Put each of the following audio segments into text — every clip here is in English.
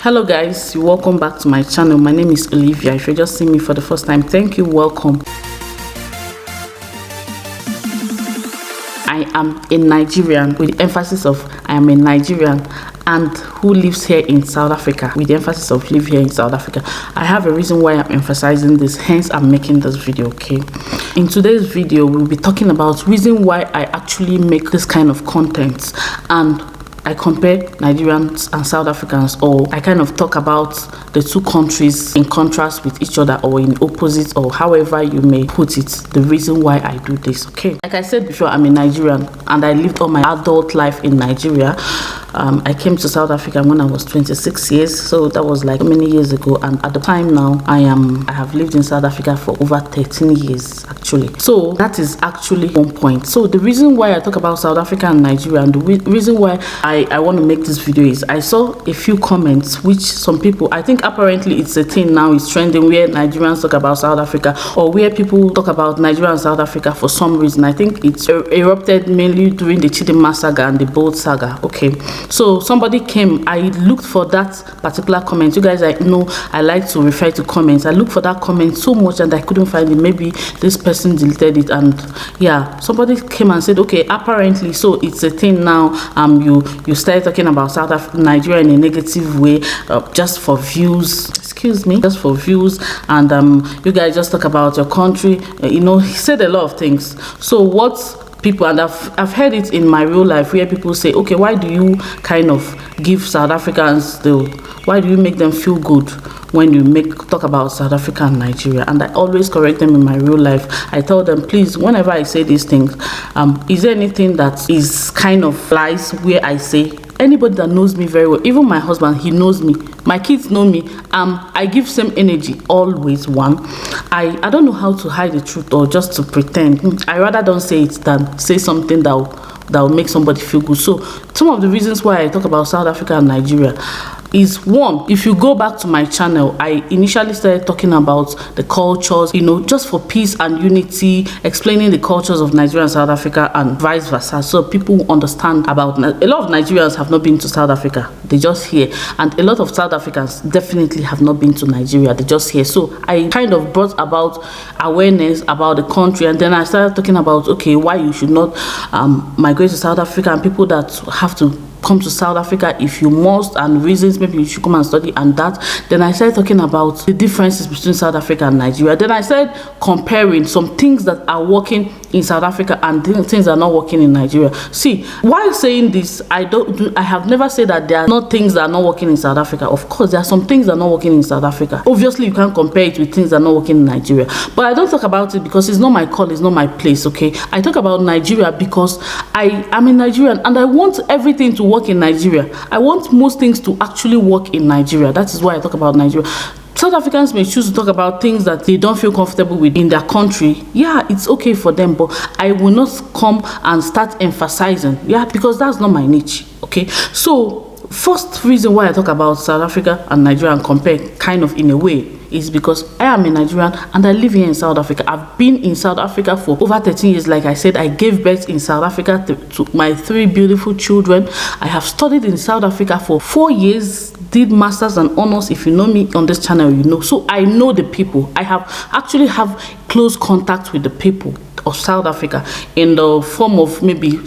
Hello guys, welcome back to my channel. My name is Olivia. If you're just seeing me for the first time, thank you, welcome. I am a Nigerian with the emphasis of I am a Nigerian and who lives here in South Africa with the emphasis of live here in South Africa. I have a reason why I'm emphasizing this, hence I'm making this video, okay? In today's video, we'll be talking about reason why I actually make this kind of content, and I compare Nigerians and South Africans, or I kind of talk about the two countries in contrast with each other or in opposite, or however you may put it, the reason why I do this, okay? Like I said before, I'm a Nigerian and I lived all my adult life in Nigeria. I came to South Africa when I was 26 years, so that was like many years ago, and at the time now I have lived in South Africa for over 13 years actually. So that is actually one point. So the reason why I talk about South Africa and Nigeria, and the reason why I want to make this video is I saw a few comments which some people, I think apparently it's a thing now, it's trending, where Nigerians talk about South Africa, or where people talk about Nigeria and South Africa for some reason. I think it's erupted mainly during the Chidinma saga and the Bold saga, okay? So somebody came, I looked for that particular comment. You guys, I know I like to refer to comments. I looked for that comment so much and I couldn't find it. Maybe this person deleted it, and yeah, somebody came and said, okay, apparently so it's a thing now. You started talking about Nigeria in a negative way, just for views. Excuse me, just for views, and you guys just talk about your country. You know, he said a lot of things. So what people, and I've heard it in my real life, where people say, okay, why do you kind of give South Africans why do you make them feel good when you talk about South Africa and Nigeria? And I always correct them in my real life. I tell them, please, whenever I say these things, is there anything that is kind of lies where I say? Anybody that knows me very well, even my husband, he knows me, my kids know me, I give same energy always. I don't know how to hide the truth or just to pretend. I rather don't say it than say something that will make somebody feel good. So some of the reasons why I talk about South Africa and Nigeria is, one, if you go back to my channel, I initially started talking about the cultures, you know, just for peace and unity, explaining the cultures of Nigeria and South Africa and vice versa, so people understand about. A lot of Nigerians have not been to South Africa, they just here, and a lot of South Africans definitely have not been to Nigeria, they just here. So I kind of brought about awareness about the country, and then I started talking about, okay, why you should not migrate to South Africa, and people that have to come to South Africa if you must, and reasons maybe you should come and study, and that. Then I started talking about the differences between South Africa and Nigeria. Then I started comparing some things that are working in South Africa and things that are not working in Nigeria. See, while saying this, I have never said that there are not things that are not working in South Africa. Of course, there are some things that are not working in South Africa. Obviously, you can't compare it with things that are not working in Nigeria. But I don't talk about it because it's not my call, it's not my place, okay? I talk about Nigeria because I am a Nigerian and I want everything to work in Nigeria. I want most things to actually work in Nigeria. That is why I talk about Nigeria. South Africans may choose to talk about things that they don't feel comfortable with in their country. Yeah, it's okay for them, but I will not come and start emphasizing, yeah, because that's not my niche, okay? So first reason why I talk about South Africa and Nigeria and compare kind of in a way is because I am a Nigerian and I live here in South Africa. I've been in South Africa for over 13 years. Like I said, I gave birth in South Africa to my 3 beautiful children. I have studied in South Africa for 4 years, did masters and honors. If you know me on this channel, you know. So I know the people. I actually have close contact with the people of South Africa in the form of maybe,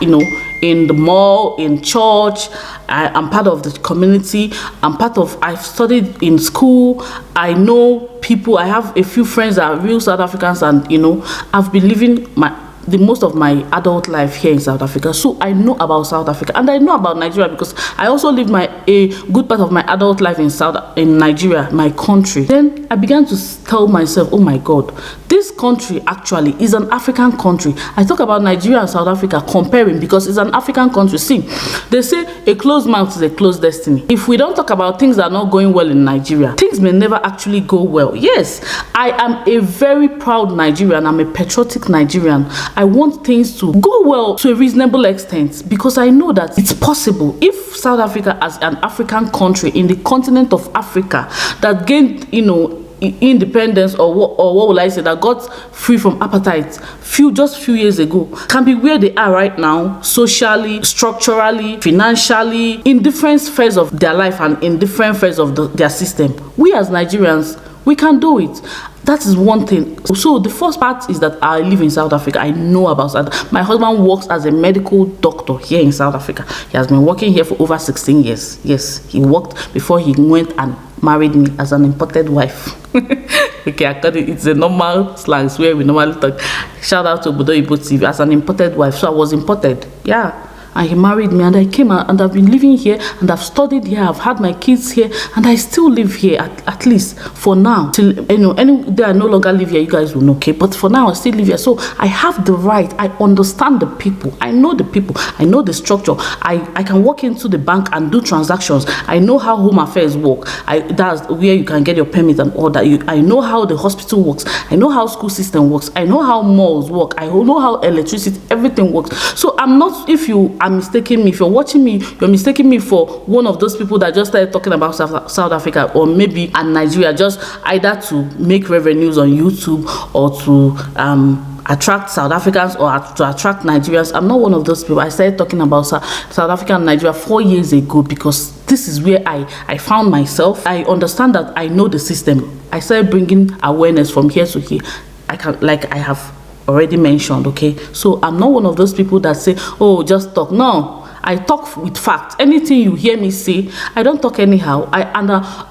you know, in the mall, in church. I'm part of the community. I've studied in school. I know people. I have a few friends that are real South Africans, and you know, I've been living the most of my adult life here in South Africa. So I know about South Africa, and I know about Nigeria because I also lived a good part of my adult life in Nigeria, my country. Then I began to tell myself, oh my God, this country actually is an African country. I talk about Nigeria and South Africa comparing because it's an African country. See, they say a closed mouth is a closed destiny. If we don't talk about things that are not going well in Nigeria, things may never actually go well. Yes, I am a very proud Nigerian. I'm a patriotic Nigerian. I want things to go well to a reasonable extent because I know that it's possible. If South Africa as an African country in the continent of Africa that gained, you know, independence, or what will I say, that got free from apartheid just few years ago, can be where they are right now, socially, structurally, financially, in different spheres of their life and in different spheres of their system. We as Nigerians, we can do it. That is one thing. So the first part is that I live in South Africa. I know about South. My husband works as a medical doctor here in South Africa. He has been working here for over 16 years. Yes, he worked before he went and married me as an imported wife. Okay, it's a normal slang where we normally talk. Shout out to Obidiegwu TV, as an imported wife. So I was imported. Yeah. And he married me, and I came out, and I've been living here, and I've studied here, I've had my kids here, and I still live here, at least for now. Till any day I no longer live here, you guys will know, okay? But for now, I still live here. So I have the right, I understand the people, I know the people, I know the structure. I can walk into the bank and do transactions. I know how home affairs work. That's where you can get your permit and all that. I know how the hospital works. I know how school system works. I know how malls work. I know how electricity, everything works. So I'm not, if you are mistaking me, if you're watching me, you're mistaking me for one of those people that just started talking about South Africa, or maybe and Nigeria, just either to make revenues on YouTube or to attract South Africans or to attract Nigerians. I'm not one of those people. I started talking about South Africa and Nigeria 4 years ago because this is where I found myself. I understand that I know the system. I started bringing awareness from here to here. I have already mentioned, okay? So I'm not one of those people that say, oh, just talk. No, I talk with facts. Anything you hear me say, I don't talk anyhow.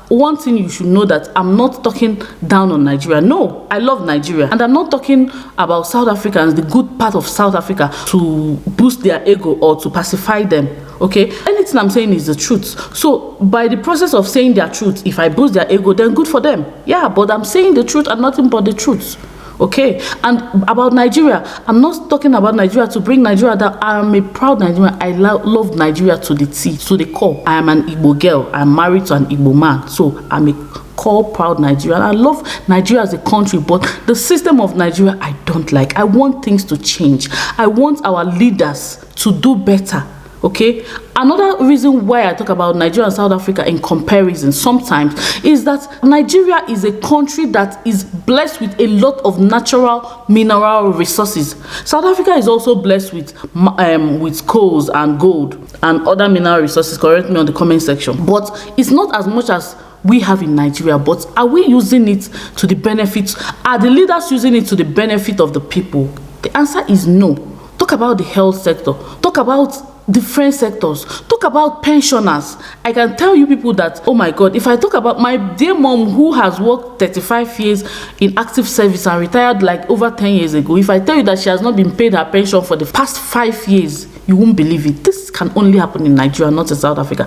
One thing you should know, that I'm not talking down on Nigeria. No, I love Nigeria, and I'm not talking about South Africans, the good part of South Africa, to boost their ego or to pacify them. Okay, anything I'm saying is the truth. So by the process of saying their truth, if I boost their ego, then good for them. Yeah, but I'm saying the truth and nothing but the truth. Okay, and about Nigeria, I'm not talking about Nigeria to bring Nigeria down. I am a proud Nigerian. I love Nigeria to the T, to the core. I am an Igbo girl. I'm married to an Igbo man, so I'm a core proud Nigerian. I love Nigeria as a country, but the system of Nigeria I don't like. I want things to change. I want our leaders to do better. Okay, another reason why I talk about Nigeria and South Africa in comparison sometimes is that Nigeria is a country that is blessed with a lot of natural mineral resources. South Africa is also blessed with coals and gold and other mineral resources. Correct me on the comment section. But it's not as much as we have in Nigeria. But are we using it to the benefit? Are the leaders using it to the benefit of the people? The answer is no. Talk about the health sector. Talk about different sectors. Talk about pensioners. I can tell you people that, oh my God, if I talk about my dear mom who has worked 35 years in active service and retired like over 10 years ago, if I tell you that she has not been paid her pension for the past 5 years, you won't believe it. This can only happen in Nigeria, not in South Africa.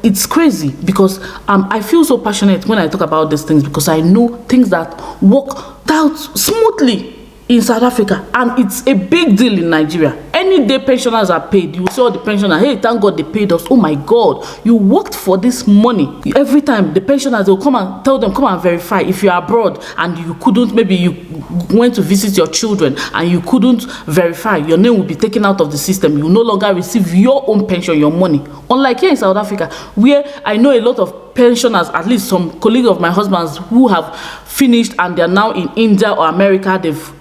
It's crazy because I feel so passionate when I talk about these things, because I know things that work out smoothly in South Africa, and it's a big deal in Nigeria. Any day pensioners are paid, you saw the pensioner, hey, thank God they paid us. Oh my God, you worked for this money. Every time the pensioners will come and tell them, come and verify. If you're abroad and you couldn't, maybe you went to visit your children and you couldn't verify, your name will be taken out of the system. You will no longer receive your own pension, your money. Unlike here in South Africa, where I know a lot of pensioners, at least some colleagues of my husband's who have finished and they're now in India or America, they've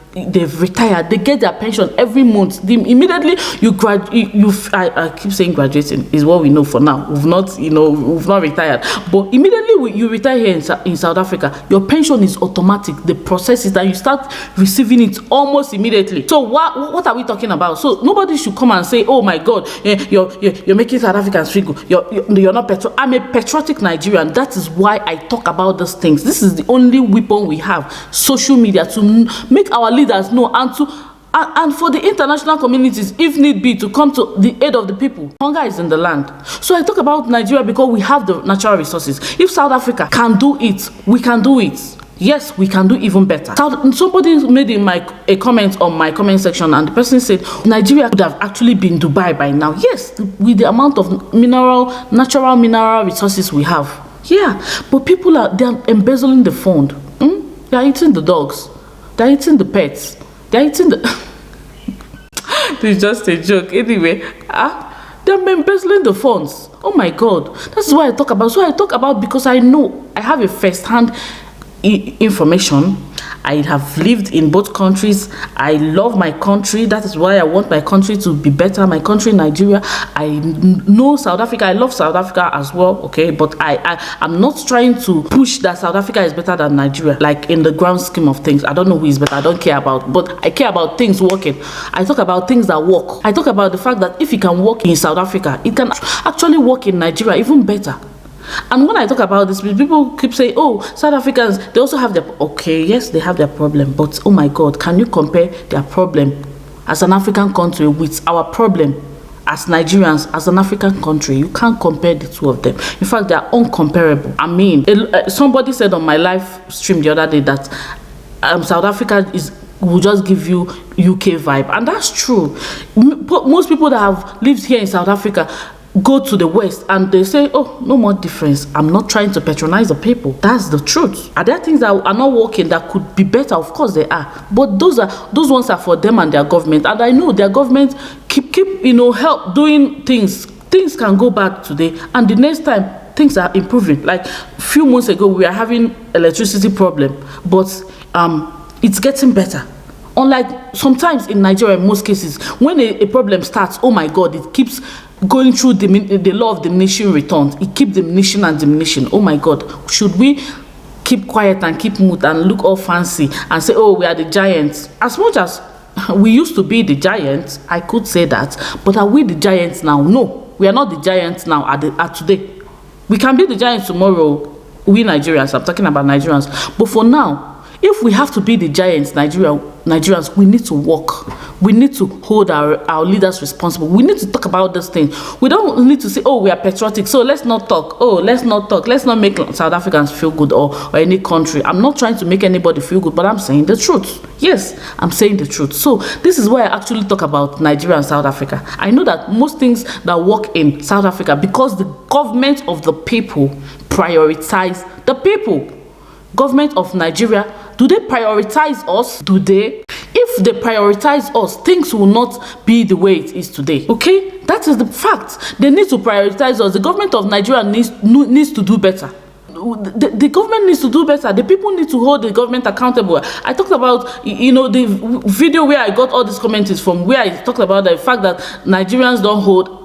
retired, they get their pension every month. Immediately you graduate, I keep saying graduating is what we know for now. We've not retired, but immediately you retire here in South Africa, your pension is automatic. The process is that you start receiving it almost immediately. So what are we talking about? So nobody should come and say, oh my God, you're making South Africans feel good. You're not patriotic. I'm a patriotic Nigerian. That is why I talk about these things. This is the only weapon we have, social media, to make our leaders know, and for the international communities, if need be, to come to the aid of the people. Hunger is in the land. So I talk about Nigeria because we have the natural resources. If South Africa can do it, we can do it. Yes, we can do even better. Somebody made a comment on my comment section, and the person said Nigeria could have actually been Dubai by now. Yes, with the amount of natural mineral resources we have. Yeah, but people they're embezzling the fund. They're eating the dogs. They're eating the pets. They're eating the... This is just a joke. Anyway, they're embezzling the funds. Oh my God. That's what I talk about. So I talk about because I know I have a first-hand information. I have lived in both countries. I love my country. That is why I want my country to be better. My country, Nigeria. I know South Africa. I love South Africa as well. Okay, but I'm not trying to push that South Africa is better than Nigeria. Like in the grand scheme of things, I don't know who is better. I don't care about. But I care about things working. I talk about things that work. I talk about the fact that if it can work in South Africa, it can actually work in Nigeria even better. And when I talk about this, people keep saying, oh, South Africans, they also have their, okay, yes, they have their problem, but oh my God, can you compare their problem as an African country with our problem as Nigerians, as an African country? You can't compare the two of them. In fact, they are uncomparable. I mean, somebody said on my live stream the other day that South Africa will just give you UK vibe, and that's true. Most people that have lived here in South Africa go to the West and they say, oh, no more difference. I'm not trying to patronize the people. That's the truth. Are there things that are not working that could be better? Of course they are. But those ones are for them and their government. And I know their government keep help doing things. Things can go bad today, and the next time things are improving. Like a few months ago, we are having electricity problem, but it's getting better. Unlike sometimes in Nigeria, in most cases, when a problem starts, oh my God, it keeps going through the law of diminishing returns. It keeps diminishing and diminishing. Oh my God, should we keep quiet and keep mute and look all fancy and say, oh, we are the giants? As much as we used to be the giants, I could say that, but are we the giants now? No, we are not the giants now at today. We can be the giants tomorrow, we Nigerians. I'm talking about Nigerians. But for now, if we have to be the giants, Nigerians, we need to work. We need to hold our leaders responsible. We need to talk about these things. We don't need to say, oh, we are patriotic, so let's not talk. Oh, let's not talk. Let's not make South Africans feel good or any country. I'm not trying to make anybody feel good, but I'm saying the truth. Yes, I'm saying the truth. So this is where I actually talk about Nigeria and South Africa. I know that most things that work in South Africa, because the government of the people prioritize the people. Government of Nigeria, do they prioritize us? Do they? If they prioritize us, things will not be the way it is today. Okay? That is the fact. They need to prioritize us. The government of Nigeria needs to do better. The government needs to do better. The people need to hold the government accountable. I talked about, the video where I got all these comments from, where I talked about the fact that Nigerians don't hold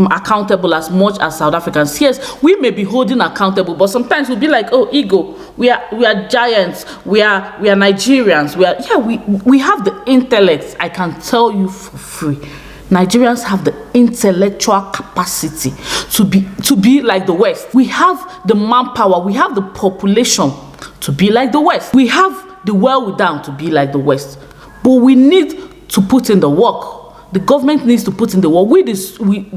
accountable as much as South Africans. Yes, we may be holding accountable, but sometimes we'll be like, oh, ego, we are giants, we are Nigerians, we have the intellect. I can tell you for free, Nigerians have the intellectual capacity to be like the West. We have the manpower, we have the population to be like the West. We have the wherewithal to be like the West, but we need to put in the work. The government needs to put in the work. We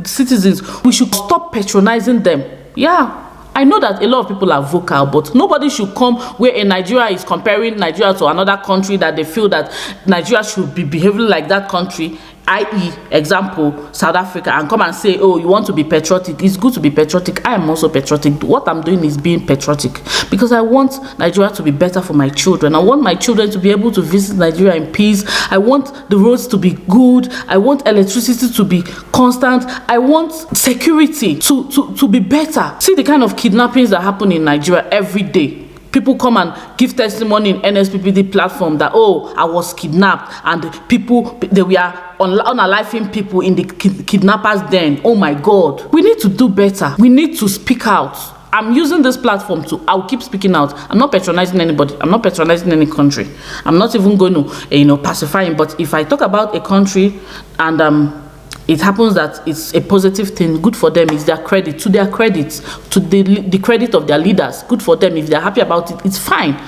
citizens, we should stop patronizing them. Yeah, I know that a lot of people are vocal, but nobody should come where a Nigeria is comparing Nigeria to another country that they feel that Nigeria should be behaving like that country, i.e., example, South Africa, and come and say, oh, you want to be patriotic. It's good to be patriotic. I am also patriotic. What I'm doing is being patriotic because I want Nigeria to be better for my children. I want my children to be able to visit Nigeria in peace. I want the roads to be good. I want electricity to be constant. I want security to be better. See the kind of kidnappings that happen in Nigeria every day. People come and give testimony in NSPPD platform that, oh, I was kidnapped, and they were unaliving people in the kidnappers' den. Oh my God. We need to do better. We need to speak out. I'm using this platform I'll keep speaking out. I'm not patronizing anybody. I'm not patronizing any country. I'm not even going to, pacifying. But if I talk about a country and it happens that it's a positive thing, good for them. It's their credit, to their credit, to the credit of their leaders. Good for them. If they're happy about it, it's fine.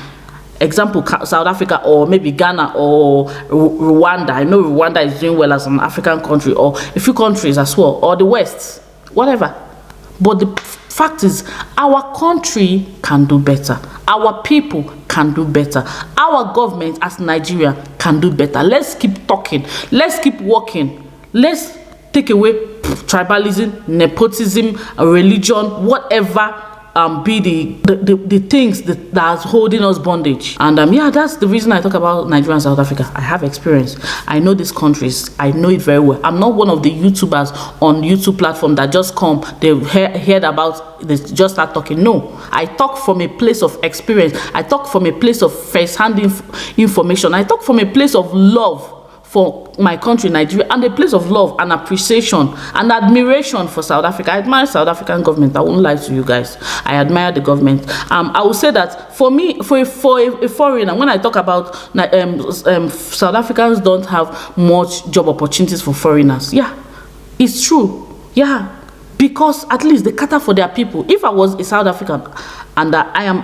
Example, South Africa or maybe Ghana or Rwanda. I know Rwanda is doing well as an African country, or a few countries as well, or the West, whatever. But the fact is, our country can do better. Our people can do better. Our government as Nigeria can do better. Let's keep talking. Let's keep working. Let's take away tribalism, nepotism, religion, whatever be the things that's holding us bondage. And yeah, that's the reason I talk about Nigeria and South Africa. I have experience. I know these countries. I know it very well. I'm not one of the YouTubers on YouTube platform that just come, they've heard about, they just start talking. No, I talk from a place of experience. I talk from a place of first-hand information. I talk from a place of love for my country, Nigeria, and a place of love and appreciation and admiration for South Africa. I admire South African government. I won't lie to you guys. I admire the government. I will say that for me, for a foreigner, when I talk about South Africans don't have much job opportunities for foreigners. Yeah, it's true. Yeah, because at least they cater for their people. If I was a South African and I am,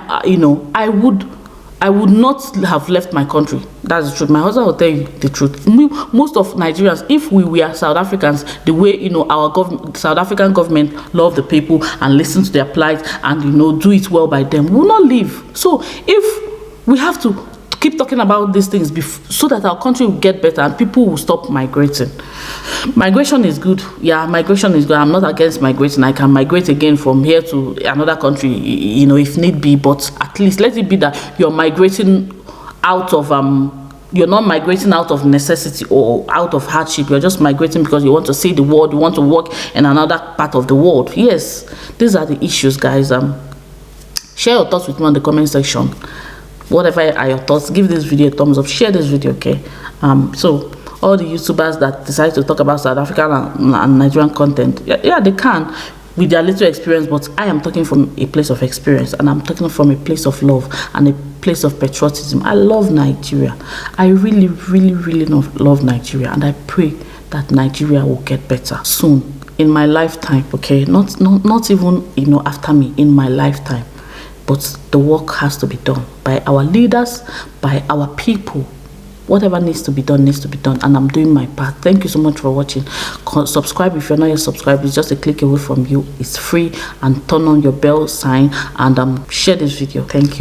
I would not have left my country. That's the truth. My husband will tell you the truth. Most of Nigerians, if we were South Africans, the way our South African government love the people and listen to their plight and do it well by them, we will not leave. So if we have to keep talking about these things so that our country will get better and people will stop migrating. Migration is good. Yeah, migration is good. I'm not against migrating. I can migrate again from here to another country, if need be. But at least let it be that you're migrating out of you're not migrating out of necessity or out of hardship. You're just migrating because you want to see the world, you want to work in another part of the world. Yes, these are the issues, guys. Share your thoughts with me on the comment section. Whatever are your thoughts, give this video a thumbs up, share this video, okay? So all the YouTubers that decide to talk about South African and Nigerian content, yeah, they can with their little experience, but I am talking from a place of experience, and I'm talking from a place of love and a place of patriotism. I love Nigeria. I really, really, really love Nigeria, and I pray that Nigeria will get better soon in my lifetime, okay? Not even after me, in my lifetime. But the work has to be done by our leaders, by our people. Whatever needs to be done, and I'm doing my part. Thank you so much for watching. Subscribe if you're not yet subscribed. It's just a click away from you. It's free, and turn on your bell sign and share this video. Thank you.